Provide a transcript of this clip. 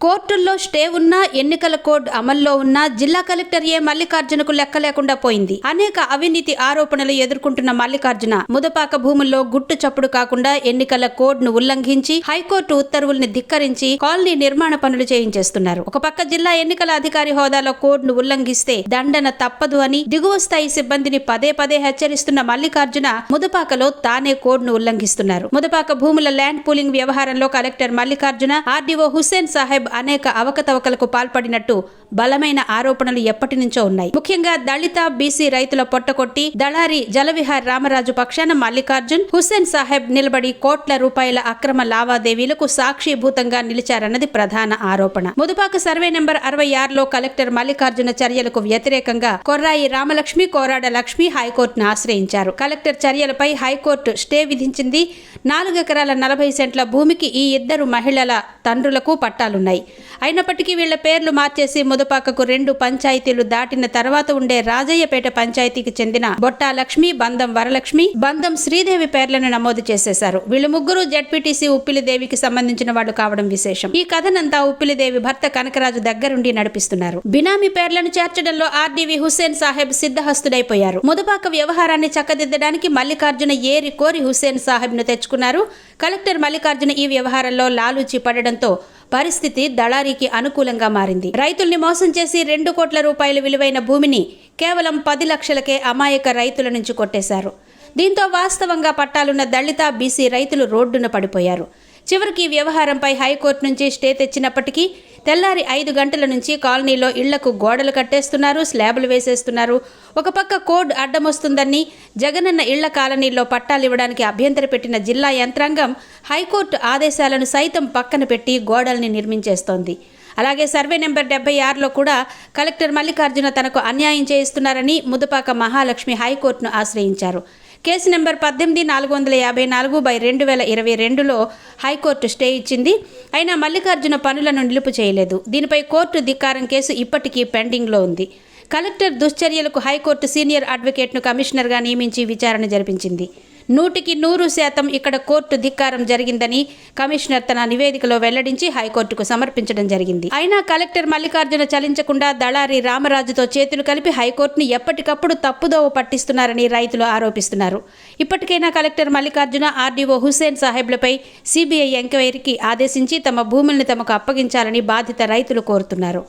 కోర్టుల్లో స్టే ఉన్నా, ఎన్నికల కోడ్ అమల్లో ఉన్నా జిల్లా కలెక్టర్ మల్లికార్జునకు లెక్క లేకుండా పోయింది. అనేక అవినీతి ఆరోపణలు ఎదుర్కొంటున్న మల్లికార్జున ముదపాక భూముల్లో గుట్టు చప్పుడు కాకుండా ఎన్నికల కోడ్ ను ఉల్లంఘించి హైకోర్టు ఉత్తర్వుల్ని ధిక్కరించి కాలనీ నిర్మాణ పనులు చేయించేస్తున్నారు. ఒక పక్క జిల్లా ఎన్నికల అధికారి హోదాలో కోడ్ ను ఉల్లంఘిస్తే దండన తప్పదు అని దిగువ స్థాయి సిబ్బందిని పదే పదే హెచ్చరిస్తున్న మల్లికార్జున ముదపాకలో తానే కోడ్ ను ఉల్లంఘిస్తున్నారు. ముదపాక భూముల ల్యాండ్ పూలింగ్ వ్యవహారంలో కలెక్టర్ మల్లికార్జున, ఆర్డీఓ హుస్సేన్ సాహెబ్ అనేక అవకతవకలకు పాల్పడినట్టు బలమైన ఆరోపణలు ఎప్పటి నుంచో ఉన్నాయి. ముఖ్యంగా దళిత, బీసీ రైతుల పొట్టకొట్టి దళారి జలవిహార్ రామరాజు పక్షాన మల్లికార్జున్, హుస్సేన్ సాహెబ్ నిలబడి కోట్ల రూపాయల అక్రమ లావాదేవీలకు సాక్షిభూతంగా నిలిచారన్నది ప్రధాన ఆరోపణ. ముదుపాక సర్వే నెంబర్ 66లో కలెక్టర్ మల్లికార్జున చర్యలకు వ్యతిరేకంగా కొర్రాయి రామలక్ష్మి, కోరాడ లక్ష్మి హైకోర్టును ఆశ్రయించారు. కలెక్టర్ చర్యలపై హైకోర్టు స్టే విధించింది. 4 ఎకరాల 40 సెంట్ల భూమికి ఈ ఇద్దరు మహిళల తండ్రులకు పట్టాలున్నాయి. అయినప్పటికీ వీళ్ల పేర్లు మార్చేసి ముదపాకకు 2 పంచాయతీలు దాటిన తర్వాత ఉండే రాజయ్యపేట పంచాయతీకి చెందిన బొట్టా లక్ష్మి, బందం వరలక్ష్మి, బందం శ్రీదేవి పేర్లను నమోదు చేసేశారు. వీళ్ళు ముగ్గురు జడ్పీటీసీ ఉప్పిలిదేవికి సంబంధించిన వాళ్లు కావడం విశేషం. ఈ కథనంతా ఉప్పిలిదేవి భర్త కనకరాజు దగ్గరుండి నడిపిస్తున్నారు. బినామీ పేర్లను చేర్చడంలో ఆర్డీవీ హుస్సేన్ సాహెబ్ సిద్ధహస్తుడైపోయారు. ముదపాక వ్యవహారాన్ని చక్కదిద్దడానికి మల్లికార్జున ఏరి కోరి హుస్సేన్ సాహెబ్ ను తెచ్చుకున్నారు. కలెక్టర్ మల్లికార్జున ఈ వ్యవహారంలో లాలూచి పడడంతో పరిస్థితి దళారీకి అనుకూలంగా మారింది. రైతుల్ని మోసం చేసి 2 కోట్ల రూపాయల విలువైన భూమిని కేవలం 10 లక్షలకే అమాయక రైతుల నుంచి కొట్టేశారు. దీంతో వాస్తవంగా పట్టాలున్న దళిత, బీసీ రైతులు రోడ్డున పడిపోయారు. చివరికి ఈ వ్యవహారంపై హైకోర్టు నుంచి స్టే తెచ్చినప్పటికీ తెల్లారి 5 గంటల నుంచి కాలనీలో ఇళ్లకు గోడలు కట్టేస్తున్నారు, స్లాబులు వేసేస్తున్నారు. ఒక పక్క కోడ్ అడ్డమొస్తుందని జగనన్న ఇళ్ల కాలనీల్లో పట్టాలివ్వడానికి అభ్యంతర పెట్టిన జిల్లా యంత్రాంగం హైకోర్టు ఆదేశాలను సైతం పక్కన పెట్టి గోడల్ని నిర్మించేస్తోంది. అలాగే సర్వే నెంబర్ 76లో కూడా కలెక్టర్ మల్లికార్జున తనకు అన్యాయం చేయిస్తున్నారని ముదపాక మహాలక్ష్మి హైకోర్టును ఆశ్రయించారు. కేసు నెంబర్ 18,454/2022లో హైకోర్టు స్టే ఇచ్చింది. అయినా మల్లికార్జున పనులను నిలుపు చేయలేదు. దీనిపై కోర్టు ధిక్కారం కేసు ఇప్పటికీ పెండింగ్లో ఉంది. కలెక్టర్ దుశ్చర్యలకు హైకోర్టు సీనియర్ అడ్వకేట్ను కమిషనర్గా నియమించి విచారణ జరిపించింది. 100% ఇక్కడ కోర్టు ధిక్కారం జరిగిందని కమిషనర్ తన నివేదికలో వెల్లడించి హైకోర్టుకు సమర్పించడం జరిగింది. అయినా కలెక్టర్ మల్లికార్జున చలించకుండా దళారి రామరాజుతో చేతులు కలిపి హైకోర్టును ఎప్పటికప్పుడు తప్పుదోవ పట్టిస్తున్నారని రైతులు ఆరోపిస్తున్నారు. ఇప్పటికైనా కలెక్టర్ మల్లికార్జున, ఆర్డీఓ హుస్సేన్ సాహెబ్లపై సిబిఐ ఎంక్వైరీకి ఆదేశించి తమ భూముల్ని తమకు అప్పగించాలని బాధిత రైతులు కోరుతున్నారు.